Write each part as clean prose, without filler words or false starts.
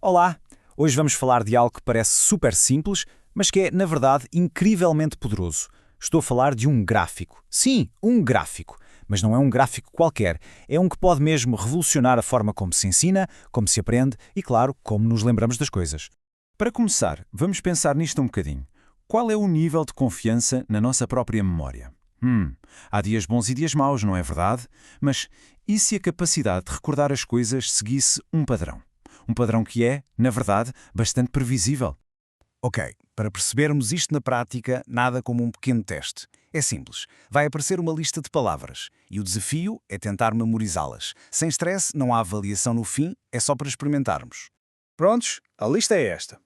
Olá! Hoje vamos falar de algo que parece super simples, mas que é, na verdade, incrivelmente poderoso. Estou a falar de um gráfico. Sim, um gráfico. Mas não é um gráfico qualquer. É um que pode mesmo revolucionar a forma como se ensina, como se aprende e, claro, como nos lembramos das coisas. Para começar, vamos pensar nisto um bocadinho. Qual é o nível de confiança na nossa própria memória? Há dias bons e dias maus, não é verdade? Mas e se a capacidade de recordar as coisas seguisse um padrão? Um padrão que é, na verdade, bastante previsível. Ok, para percebermos isto na prática, nada como um pequeno teste. É simples. Vai aparecer uma lista de palavras e o desafio é tentar memorizá-las. Sem stress, não há avaliação no fim, é só para experimentarmos. Prontos? A lista é esta: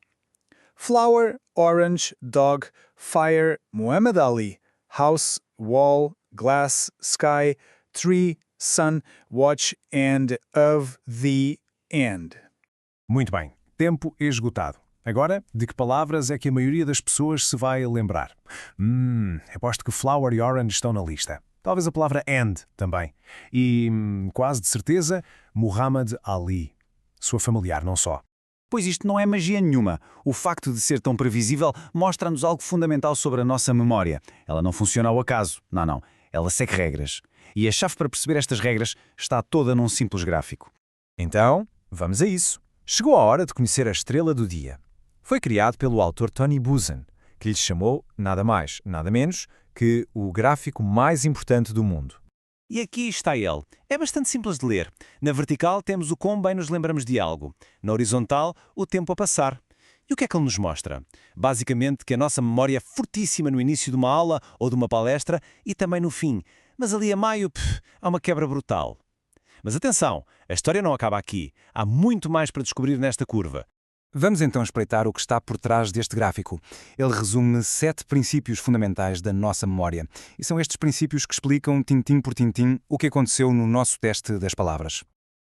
Flower, Orange, Dog, Fire, Muhammad Ali, House, Wall, Glass, Sky, Tree, Sun, Watch and of the End. Muito bem. Tempo esgotado. Agora, de que palavras é que a maioria das pessoas se vai lembrar? Aposto que flower e orange estão na lista. Talvez a palavra and também. E, quase de certeza, Muhammad Ali. Sua familiar, não só. Pois isto não é magia nenhuma. O facto de ser tão previsível mostra-nos algo fundamental sobre a nossa memória. Ela não funciona ao acaso. Não. Ela segue regras. E a chave para perceber estas regras está toda num simples gráfico. Então, vamos a isso. Chegou a hora de conhecer a estrela do dia. Foi criado pelo autor Tony Buzan, que lhe chamou nada mais, nada menos que o gráfico mais importante do mundo. E aqui está ele. É bastante simples de ler. Na vertical temos o quão bem nos lembramos de algo. Na horizontal, o tempo a passar. E o que é que ele nos mostra? Basicamente que a nossa memória é fortíssima no início de uma aula ou de uma palestra e também no fim. Mas ali a meio, há uma quebra brutal. Mas atenção, a história não acaba aqui. Há muito mais para descobrir nesta curva. Vamos então espreitar o que está por trás deste gráfico. Ele resume 7 princípios fundamentais da nossa memória. E são estes princípios que explicam, tintim por tintim, o que aconteceu no nosso teste das palavras.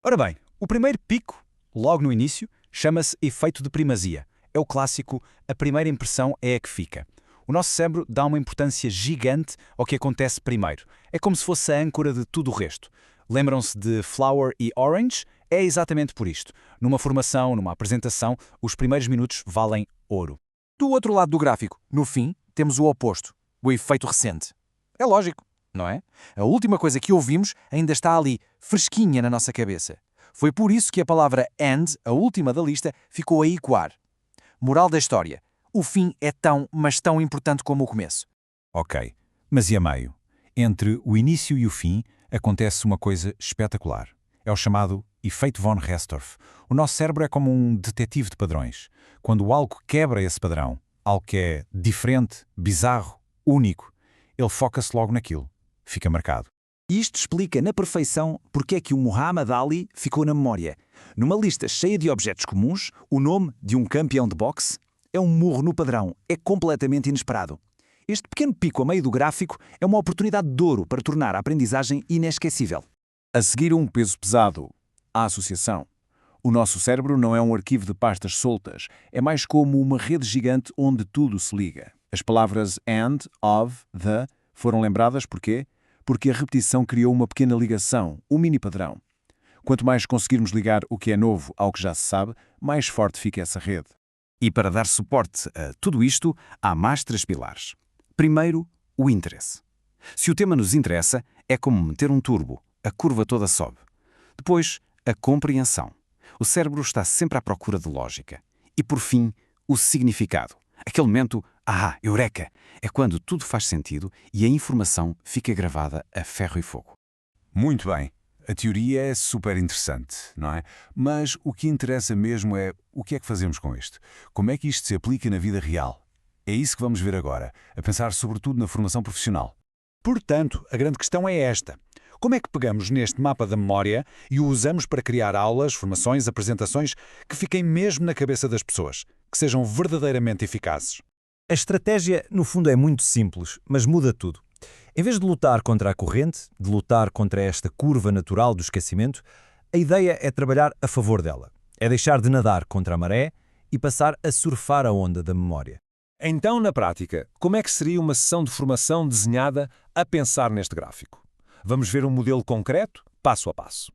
Ora bem, o primeiro pico, logo no início, chama-se efeito de primazia. É o clássico, a primeira impressão é a que fica. O nosso cérebro dá uma importância gigante ao que acontece primeiro. É como se fosse a âncora de tudo o resto. Lembram-se de Flower e Orange? É exatamente por isto. Numa formação, numa apresentação, os primeiros minutos valem ouro. Do outro lado do gráfico, no fim, temos o oposto, o efeito recente. É lógico, não é? A última coisa que ouvimos ainda está ali, fresquinha na nossa cabeça. Foi por isso que a palavra and, a última da lista, ficou a ecoar. Moral da história: o fim é tão, mas tão importante como o começo. Ok, mas e a meio? Entre o início e o fim acontece uma coisa espetacular. É o chamado efeito von Restorff. O nosso cérebro é como um detetive de padrões. Quando algo quebra esse padrão, algo que é diferente, bizarro, único, ele foca-se logo naquilo. Fica marcado. Isto explica na perfeição porque é que o Muhammad Ali ficou na memória. Numa lista cheia de objetos comuns, o nome de um campeão de boxe é um murro no padrão, é completamente inesperado. Este pequeno pico a meio do gráfico é uma oportunidade de ouro para tornar a aprendizagem inesquecível. A seguir um peso pesado, a associação. O nosso cérebro não é um arquivo de pastas soltas, é mais como uma rede gigante onde tudo se liga. As palavras and, of, the foram lembradas porquê? Porque a repetição criou uma pequena ligação, um mini padrão. Quanto mais conseguirmos ligar o que é novo ao que já se sabe, mais forte fica essa rede. E para dar suporte a tudo isto, há mais 3 pilares. Primeiro, o interesse. Se o tema nos interessa, é como meter um turbo, a curva toda sobe. Depois, a compreensão. O cérebro está sempre à procura de lógica. E por fim, o significado. Aquele momento, eureka! É quando tudo faz sentido e a informação fica gravada a ferro e fogo. Muito bem. A teoria é super interessante, não é? Mas o que interessa mesmo é o que é que fazemos com isto. Como é que isto se aplica na vida real? É isso que vamos ver agora, a pensar sobretudo na formação profissional. Portanto, a grande questão é esta. Como é que pegamos neste mapa da memória e o usamos para criar aulas, formações, apresentações que fiquem mesmo na cabeça das pessoas, que sejam verdadeiramente eficazes? A estratégia, no fundo, é muito simples, mas muda tudo. Em vez de lutar contra a corrente, de lutar contra esta curva natural do esquecimento, a ideia é trabalhar a favor dela. É deixar de nadar contra a maré e passar a surfar a onda da memória. Então, na prática, como é que seria uma sessão de formação desenhada a pensar neste gráfico? Vamos ver um modelo concreto, passo a passo.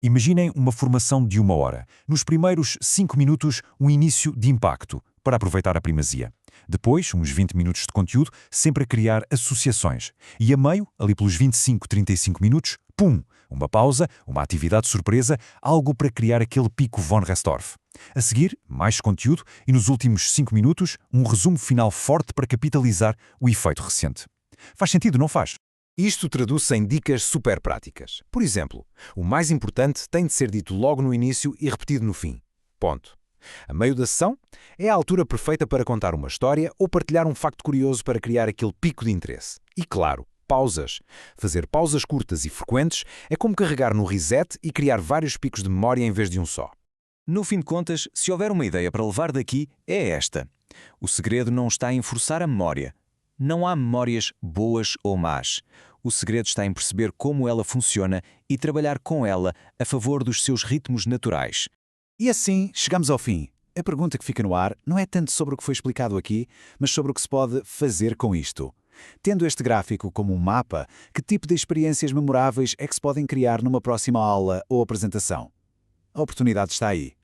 Imaginem uma formação de 1 hora. Nos primeiros 5 minutos, um início de impacto, para aproveitar a primazia. Depois, uns 20 minutos de conteúdo, sempre a criar associações. E a meio, ali pelos 25, 35 minutos, pum! Uma pausa, uma atividade surpresa, algo para criar aquele pico von Restorff. A seguir, mais conteúdo e nos últimos 5 minutos, um resumo final forte para capitalizar o efeito recente. Faz sentido, não faz? Isto traduz-se em dicas super práticas. Por exemplo, o mais importante tem de ser dito logo no início e repetido no fim. Ponto. A meio da sessão é a altura perfeita para contar uma história ou partilhar um facto curioso para criar aquele pico de interesse. E claro, pausas. Fazer pausas curtas e frequentes é como carregar no reset e criar vários picos de memória em vez de um só. No fim de contas, se houver uma ideia para levar daqui, é esta. O segredo não está em forçar a memória. Não há memórias boas ou más. O segredo está em perceber como ela funciona e trabalhar com ela a favor dos seus ritmos naturais. E assim, chegamos ao fim. A pergunta que fica no ar não é tanto sobre o que foi explicado aqui, mas sobre o que se pode fazer com isto. Tendo este gráfico como um mapa, que tipo de experiências memoráveis é que se podem criar numa próxima aula ou apresentação? A oportunidade está aí.